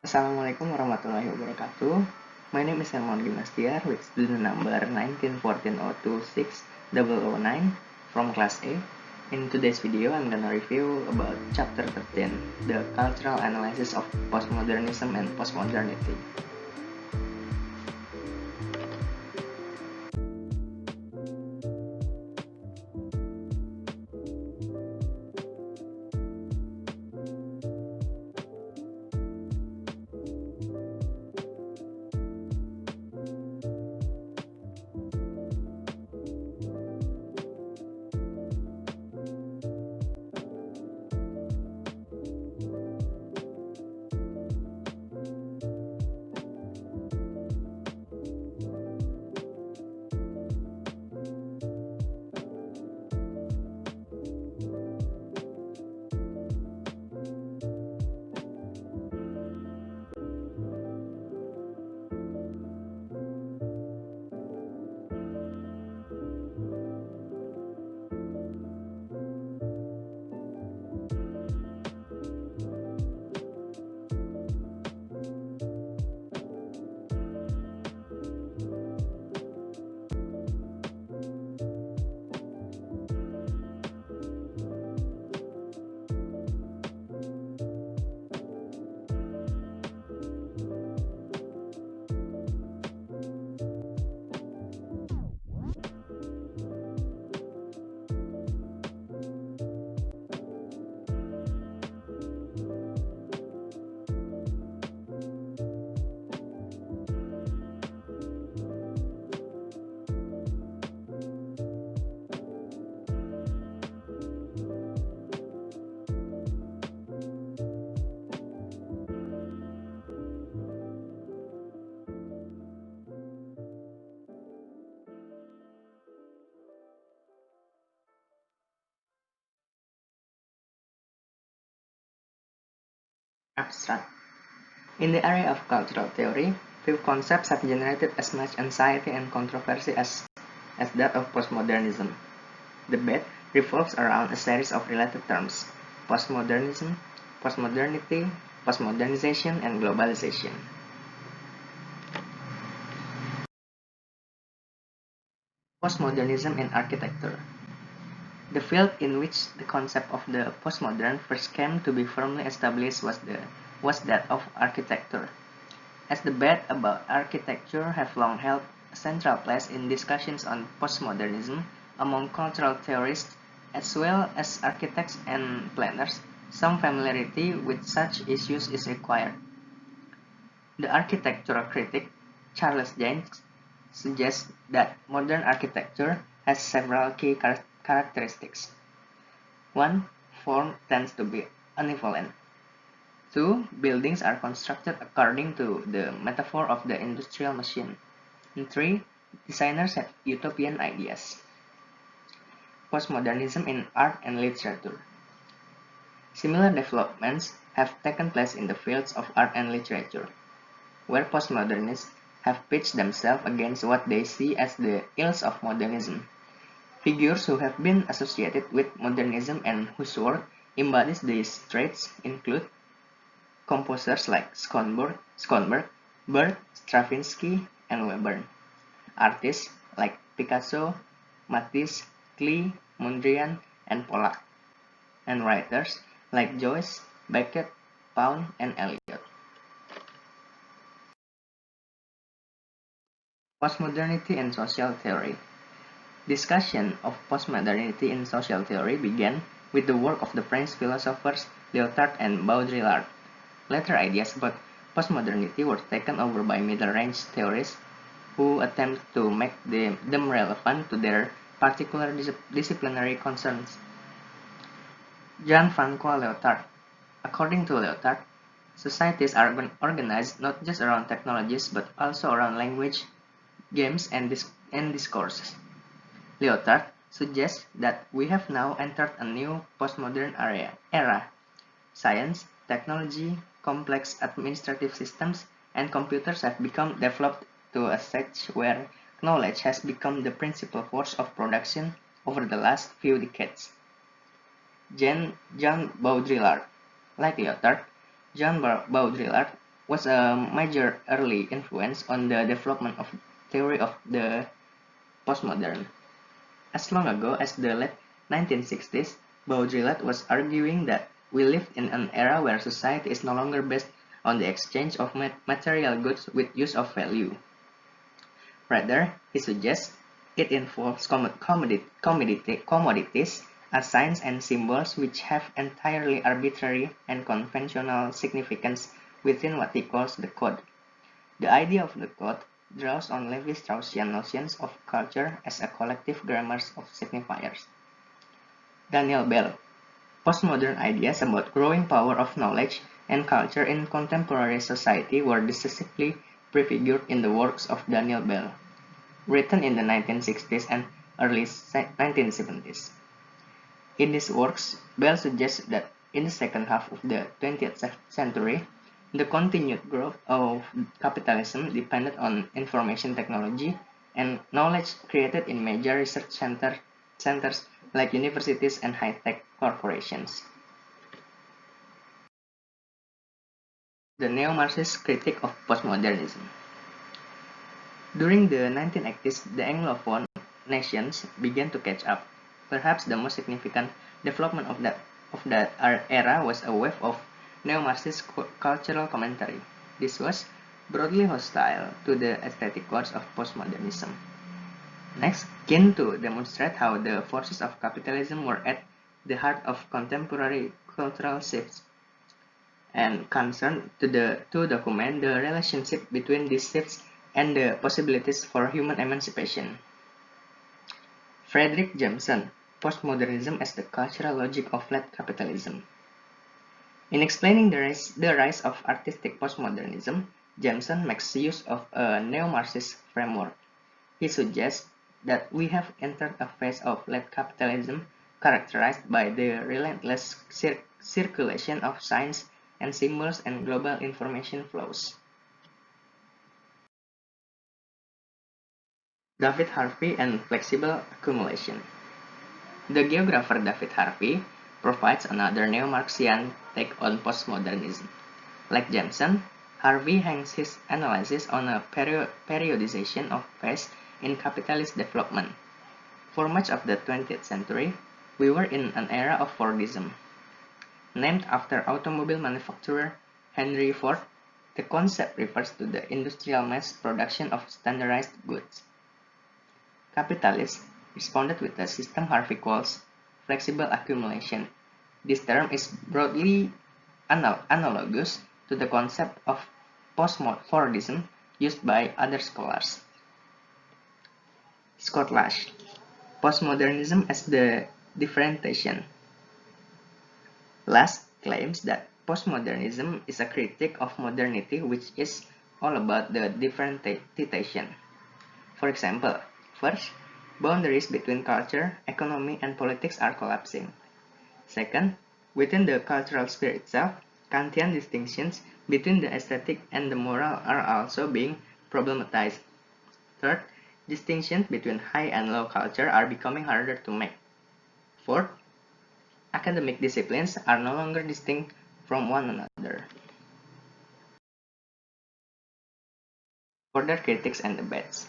Assalamualaikum warahmatullahi wabarakatuh. My name is Hermawan Dimastiar with student number 191426009 from class A. In today's video, I'm gonna review about chapter 13, the cultural analysis of postmodernism and postmodernity. Abstract. In the area of cultural theory, few concepts have generated as much anxiety and controversy as that of postmodernism. Debate revolves around a series of related terms: postmodernism, postmodernity, postmodernization, and globalization. Postmodernism in architecture. The field in which the concept of the postmodern first came to be firmly established was that of architecture. As debate about architecture have long held a central place in discussions on postmodernism among cultural theorists as well as architects and planners, some familiarity with such issues is required. The architectural critic Charles James suggests that modern architecture has several key characteristics. 1. Form tends to be unevolent. 2. Buildings are constructed according to the metaphor of the industrial machine. And 3. Designers have utopian ideas. Postmodernism in art and literature. Similar developments have taken place in the fields of art and literature, where postmodernists have pitched themselves against what they see as the ills of modernism. Figures who have been associated with modernism and whose work embodies these traits include composers like Schoenberg, Bert, Stravinsky, and Webern. Artists like Picasso, Matisse, Klee, Mondrian, and Pollock. And writers like Joyce, Beckett, Pound, and Eliot. Postmodernity and social theory. Discussion of postmodernity in social theory began with the work of the French philosophers Lyotard and Baudrillard. Later ideas about postmodernity were taken over by middle-range theorists who attempt to make them relevant to their particular disciplinary concerns. Jean-Francois Lyotard. According to Lyotard, societies are organized not just around technologies but also around language, games, and discourses. Lyotard suggests that we have now entered a new postmodern era. Science, technology, complex administrative systems, and computers have become developed to a stage where knowledge has become the principal force of production over the last few decades. John Baudrillard. Like Lyotard, John Baudrillard was a major early influence on the development of theory of the postmodern. As long ago as the late 1960s, Baudrillard was arguing that we live in an era where society is no longer based on the exchange of material goods with use of value. Rather, he suggests it involves commodities as signs and symbols which have entirely arbitrary and conventional significance within what he calls the code. The idea of the code draws on Levi-Straussian notions of culture as a collective grammar of signifiers. Daniel Bell. Postmodern ideas about growing power of knowledge and culture in contemporary society were decisively prefigured in the works of Daniel Bell, written in the 1960s and early 1970s. In these works, Bell suggests that in the second half of the 20th century, the continued growth of capitalism depended on information technology and knowledge created in major research centers like universities and high-tech corporations. The neo-Marxist critique of postmodernism. During the 1980s, the Anglophone nations began to catch up. Perhaps the most significant development of that era was a wave of neo-Marxist cultural commentary. This was broadly hostile to the aesthetic codes of postmodernism. Next, keen to demonstrate how the forces of capitalism were at the heart of contemporary cultural shifts, and concerned to document the relationship between these shifts and the possibilities for human emancipation. Fredric Jameson, Postmodernism as the Cultural Logic of Flat Capitalism. In explaining the rise of artistic postmodernism, Jameson makes use of a neo-Marxist framework. He suggests that we have entered a phase of flat capitalism characterized by the relentless circulation of signs and symbols and global information flows. David Harvey and flexible accumulation. The geographer David Harvey provides another neo-Marxian take on postmodernism. Like Jameson, Harvey hangs his analysis on a periodization of phase in capitalist development. For much of the 20th century, we were in an era of Fordism. Named after automobile manufacturer Henry Ford, the concept refers to the industrial mass production of standardized goods. Capitalists responded with a system Harvey calls flexible accumulation. This term is broadly analogous to the concept of post-Fordism used by other scholars. Scott Lash, Postmodernism as the Differentiation. Lash claims that postmodernism is a critique of modernity which is all about the differentiation. For example, first, boundaries between culture, economy, and politics are collapsing. Second, within the cultural sphere itself, Kantian distinctions between the aesthetic and the moral are also being problematized. Third, distinctions between high and low culture are becoming harder to make. Fourth, academic disciplines are no longer distinct from one another. Further critics and debates.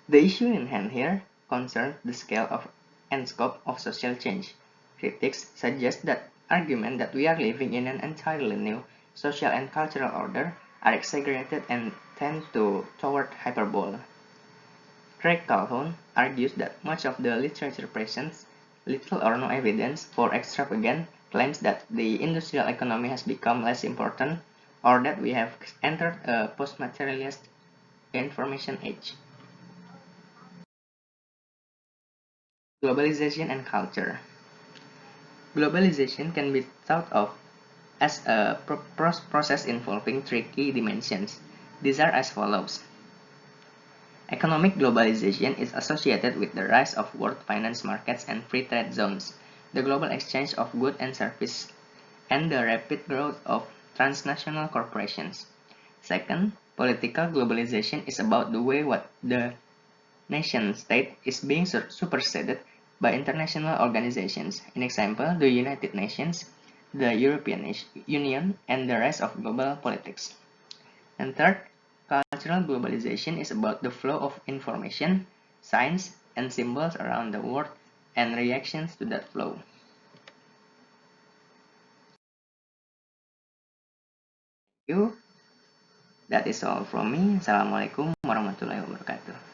The issue in hand here concerns the scale of and scope of social change. Critics suggest that arguments that we are living in an entirely new social and cultural order are exaggerated and tend toward hyperbole. Craig Calhoun argues that much of the literature presents little or no evidence for extravagant claims that the industrial economy has become less important or that we have entered a post-materialist information age. Globalization and culture. Globalization can be thought of as a process involving three key dimensions. These are as follows. Economic globalization is associated with the rise of world finance markets and free trade zones, the global exchange of goods and services, and the rapid growth of transnational corporations. Second, political globalization is about the way what the nation-state is being superseded by international organizations. In example, the United Nations, the European Union, and the rest of global politics. And third, cultural globalization is about the flow of information, signs, and symbols around the world and reactions to that flow. Thank you. That is all from me. Assalamualaikum warahmatullahi wabarakatuh.